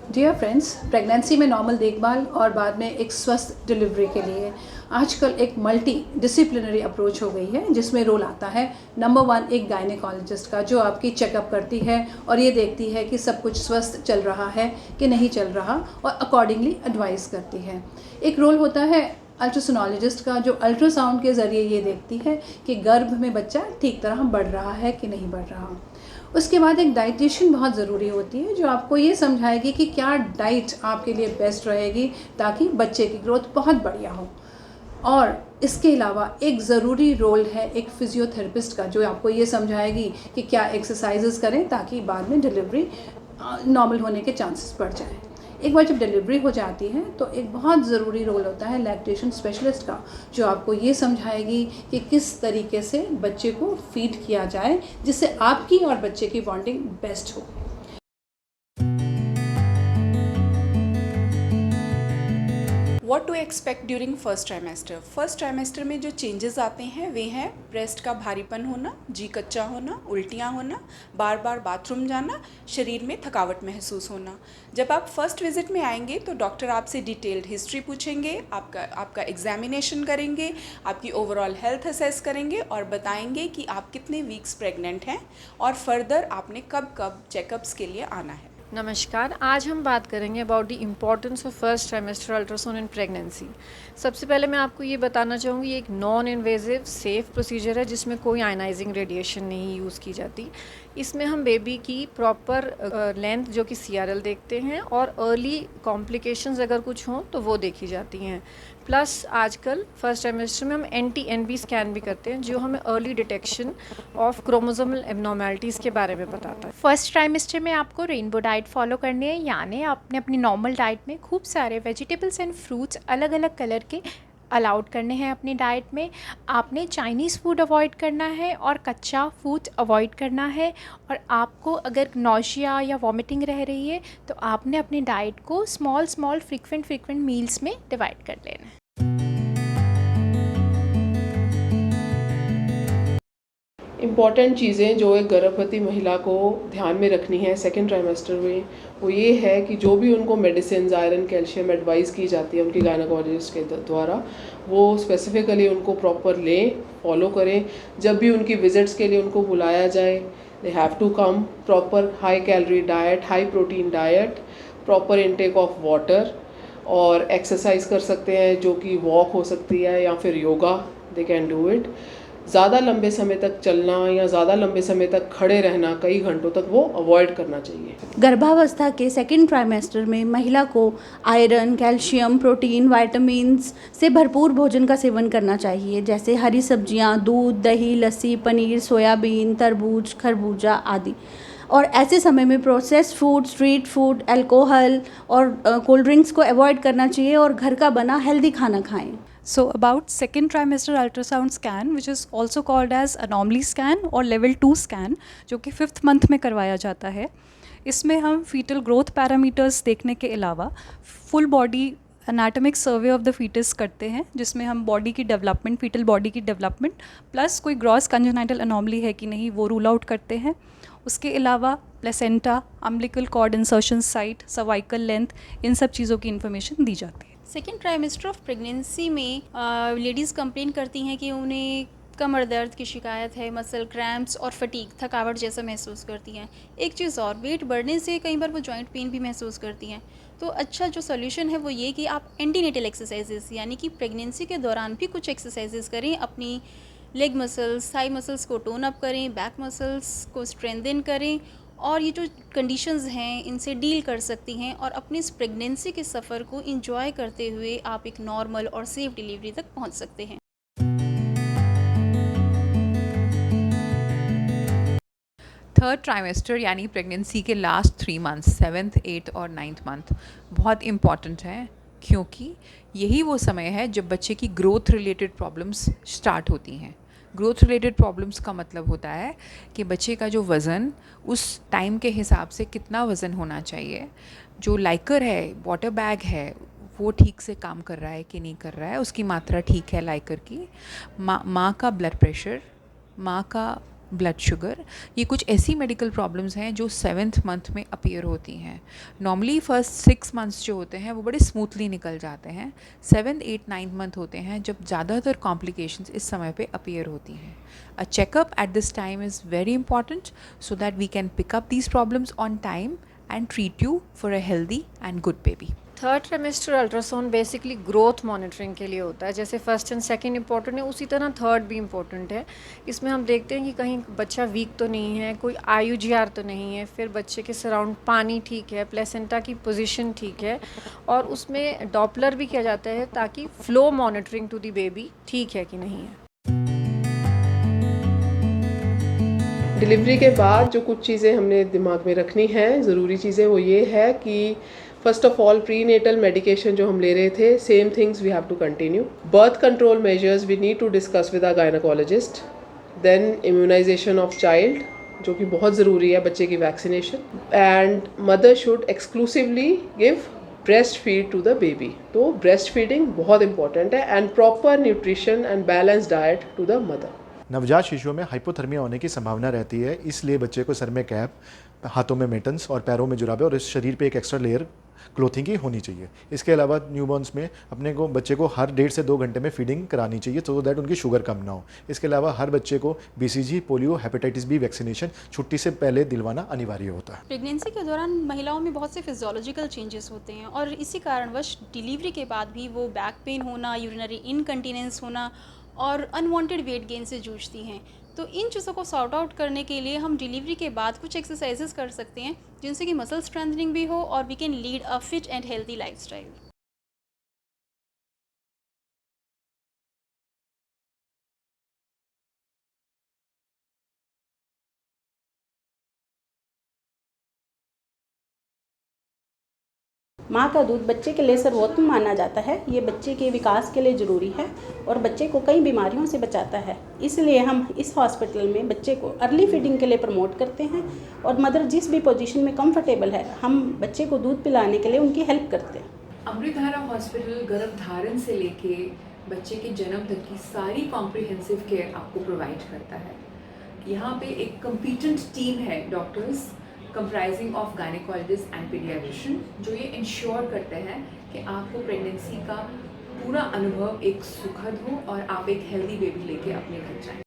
Dear friends, pregnancy में normal देखभाल और बाद में एक स्वस्थ डिलीवरी के लिए आजकल एक मल्टी डिसिप्लिनरी अप्रोच हो गई है, जिसमें रोल आता है नंबर 1 एक गायनेकोलॉजिस्ट का, जो आपकी चेकअप करती है और ये देखती है कि सब कुछ स्वस्थ चल रहा है कि नहीं चल रहा और अकॉर्डिंगली एडवाइस करती है। एक रोल होता है अल्ट्रासोनोलॉजिस्ट का, जो अल्ट्रासाउंड के ज़रिए ये देखती है कि गर्भ में बच्चा ठीक तरह बढ़ रहा है कि नहीं बढ़ रहा। उसके बाद एक डाइटिशियन बहुत ज़रूरी होती है, जो आपको ये समझाएगी कि क्या डाइट आपके लिए बेस्ट रहेगी ताकि बच्चे की ग्रोथ बहुत बढ़िया हो। और इसके अलावा एक ज़रूरी रोल है एक फिजियोथेरेपिस्ट का, जो आपको ये समझाएगी कि क्या एक्सरसाइजेस करें ताकि बाद में डिलीवरी नॉर्मल होने के चांसेस बढ़ जाए। एक बार जब डिलीवरी हो जाती है तो एक बहुत ज़रूरी रोल होता है लैक्टेशन स्पेशलिस्ट का, जो आपको ये समझाएगी कि किस तरीके से बच्चे को फीड किया जाए जिससे आपकी और बच्चे की बॉन्डिंग बेस्ट हो। What to expect during first trimester. First trimester में जो चेंजेस आते हैं वे हैं ब्रेस्ट का भारीपन होना, जी कच्चा होना, उल्टियाँ होना, बार बार बाथरूम जाना, शरीर में थकावट महसूस होना। जब आप फर्स्ट विजिट में आएंगे तो डॉक्टर आपसे डिटेल्ड हिस्ट्री पूछेंगे, आपका एग्जामिनेशन करेंगे, आपकी ओवरऑल हेल्थ असेस करेंगे और बताएंगे कि आप कितने वीक्स प्रेग्नेंट हैं और फर्दर आपने कब कब चेकअप्स के लिए आना है। नमस्कार, आज हम बात करेंगे about the importance of first trimester ultrasound in pregnancy. सबसे पहले मैं आपको ये बताना चाहूँगी, ये एक नॉन इन्वेजिव सेफ प्रोसीजर है जिसमें कोई आयनाइजिंग रेडिएशन नहीं यूज़ की जाती। इसमें हम बेबी की प्रॉपर लेंथ जो कि CRL देखते हैं और अर्ली कॉम्प्लिकेशंस अगर कुछ हों तो वो देखी जाती हैं। प्लस आजकल फर्स्ट ट्राइमेस्टर में हम NT-NB स्कैन भी करते हैं, जो हमें अर्ली डिटेक्शन ऑफ क्रोमोसोमल एब्नॉर्मैलिटीज़ के बारे में बताता है। फर्स्ट ट्राइमेस्टर में आपको रेनबो डाइट फॉलो करनी है, यानी आपने अपनी नॉर्मल डाइट में खूब सारे वेजिटेबल्स एंड फ्रूट्स अलग अलग कलर के अलाउड करने हैं अपनी डाइट में। आपने चाइनीज़ फूड अवॉइड करना है और कच्चा फूड अवॉइड करना है। और आपको अगर नौशिया या वॉमिटिंग रह रही है तो आपने अपनी डाइट को स्मॉल फ्रीक्वेंट मील्स में डिवाइड कर लेना है। इम्पॉर्टेंट चीज़ें जो एक गर्भवती महिला को ध्यान में रखनी है सेकेंड ट्राइमेस्टर में, वो ये है कि जो भी उनको मेडिसिन आयरन कैल्शियम एडवाइस की जाती है उनकी गायनेकोलॉजिस्ट के द्वारा, वो स्पेसिफिकली उनको प्रॉपर लें, फॉलो करें। जब भी उनकी विजिट्स के लिए उनको बुलाया जाए, they have to come proper high calorie diet, high protein diet, proper intake of water और एक्सरसाइज कर सकते हैं, जो कि वॉक हो सकती है या फिर yoga, they can do it. ज़्यादा लंबे समय तक चलना या ज़्यादा लंबे समय तक खड़े रहना कई घंटों तक, वो अवॉइड करना चाहिए। गर्भावस्था के सेकेंड ट्राइमेस्टर में महिला को आयरन, कैल्शियम, प्रोटीन, विटामिन्स से भरपूर भोजन का सेवन करना चाहिए, जैसे हरी सब्जियां, दूध, दही, लस्सी, पनीर, सोयाबीन, तरबूज, खरबूजा आदि। और ऐसे समय में processed food, street food, alcohol और कोल्ड ड्रिंक्स को अवॉइड करना चाहिए और घर का बना हेल्दी खाना खाएं। So about second trimester ultrasound scan, which is also called as anomaly scan और level 2 scan, जो कि 5th month में करवाया जाता है। इसमें हम fetal growth parameters देखने के अलावा full body anatomic survey of the fetus करते हैं, जिसमें हम बॉडी की डेवलपमेंट, फीटल बॉडी की डेवलपमेंट प्लस कोई ग्रॉस कंजेनाइटल अनोमली है कि नहीं वो रूल आउट करते हैं। उसके अलावा placenta, umbilical cord insertion site, cervical length, इन सब चीज़ों की इन्फॉर्मेशन दी जाती है। सेकेंड ट्राइमेस्टर ऑफ प्रेगनेंसी में लेडीज़ कंप्लेन करती हैं कि उन्हें कमर दर्द की शिकायत है, मसल क्रैम्प्स और फटीग, थकावट जैसा महसूस करती हैं। एक चीज़ और, वेट बढ़ने से कई बार वो जॉइंट पेन भी महसूस करती हैं। तो अच्छा जो सोल्यूशन है वो ये कि आप एंटीनेटल एक्सरसाइजेस, यानी कि प्रेगनेंसी के दौरान भी कुछ एक्सरसाइजेस करें, अपनी लेग मसल्स, थाई मसल्स को टोन अप करें, बैक मसल्स को स्ट्रेंथन करें और ये जो कंडीशंस हैं इनसे डील कर सकती हैं और अपनी इस प्रेगनेंसी के सफ़र को इंजॉय करते हुए आप एक नॉर्मल और सेफ डिलीवरी तक पहुंच सकते हैं। थर्ड ट्राइमेस्टर यानी प्रेगनेंसी के लास्ट 3 मंथ्स, 7th, 8th और 9th मंथ बहुत इम्पॉर्टेंट है, क्योंकि यही वो समय है जब बच्चे की ग्रोथ रिलेटेड प्रॉब्लम्स स्टार्ट होती हैं। ग्रोथ रिलेटेड प्रॉब्लम्स का मतलब होता है कि बच्चे का जो वज़न उस टाइम के हिसाब से कितना वज़न होना चाहिए, जो लाइकर है, वाटर बैग है, वो ठीक से काम कर रहा है कि नहीं कर रहा है, उसकी मात्रा ठीक है लाइकर की, माँ का ब्लड प्रेशर, माँ का ब्लड शुगर, ये कुछ ऐसी मेडिकल प्रॉब्लम्स हैं जो 7th मंथ में अपीयर होती हैं। नॉर्मली फर्स्ट 6 मंथ्स जो होते हैं वो बड़े स्मूथली निकल जाते हैं। 7th, 8th, 9th मंथ होते हैं जब ज़्यादातर कॉम्प्लिकेशंस इस समय पे अपीयर होती हैं। A checkup at this time is very important so that we can pick up these problems on time and treat you for a healthy and good baby. Third trimester ultrasound basically growth monitoring के लिए होता है। जैसे first and second important है, उसी तरह third भी important है। इसमें हम देखते हैं कि कहीं बच्चा वीक तो नहीं है, कोई IUGR तो नहीं है, फिर बच्चे के सराउंड पानी ठीक है, प्लेसेंटा की पोजीशन ठीक है, और उसमें डॉपलर भी किया जाता है ताकि flow monitoring to the baby ठीक है कि नहीं है। डिलीवरी के बाद जो कुछ चीज़ें हमने दिमाग में रखनी हैं, ज़रूरी चीज़ें, वो ये है कि first of all prenatal medication जो हम ले रहे थे, same things we have to continue. Birth control measures we need to discuss with a gynaecologist. Then immunisation of child, जो कि बहुत ज़रूरी है, बच्चे की vaccination. And mother should exclusively give breast feed to the baby. तो breast feeding बहुत important है, and proper nutrition and balance diet to the mother. नवजात शिशुओं में हाइपोथर्मिया होने की संभावना रहती है, इसलिए बच्चे को सर में कैप, हाथों में मिटन्स और पैरों में जुराबे और इस शरीर पे एक एक्स्ट्रा लेयर क्लोथिंग की होनी चाहिए। इसके अलावा न्यूबॉर्न्स में अपने को बच्चे को हर 1.5 से 2 घंटे में फीडिंग करानी चाहिए सो दैट उनकी शुगर कम ना हो। इसके अलावा हर बच्चे को BCG, polio, hepatitis B vaccination छुट्टी से पहले दिलवाना अनिवार्य होता है। प्रेगनेंसी के दौरान महिलाओं में बहुत से फिजियोलॉजिकल चेंजेस होते हैं और इसी कारणवश डिलीवरी के बाद भी वो बैक पेन होना, यूरिनरी इनकंटीनेंस होना और अनवांटेड वेट गेन से जूझती हैं। तो इन चीज़ों को सॉर्ट आउट करने के लिए हम डिलीवरी के बाद कुछ एक्सरसाइजेस कर सकते हैं जिनसे कि मसल स्ट्रेंथनिंग भी हो और we can lead a fit and healthy lifestyle. माँ का दूध बच्चे के लिए सर्वोत्तम माना जाता है। ये बच्चे के विकास के लिए ज़रूरी है और बच्चे को कई बीमारियों से बचाता है। इसलिए हम इस हॉस्पिटल में बच्चे को अर्ली फीडिंग के लिए प्रमोट करते हैं और मदर जिस भी पोजीशन में कंफर्टेबल है, हम बच्चे को दूध पिलाने के लिए उनकी हेल्प करते हैं। अमृतधारा हॉस्पिटल गर्भधारण से लेके बच्चे के जन्म तक की सारी कॉम्प्रिहेंसिव केयर आपको प्रोवाइड करता है। यहाँ पे एक कम्पिटेंट टीम है doctors comprising of gynaecologist and paediatrician, जो ये इंश्योर करते हैं कि आपको प्रेगनेंसी का पूरा अनुभव एक सुखद हो और आप एक हेल्दी बेबी लेके अपने घर जाएं।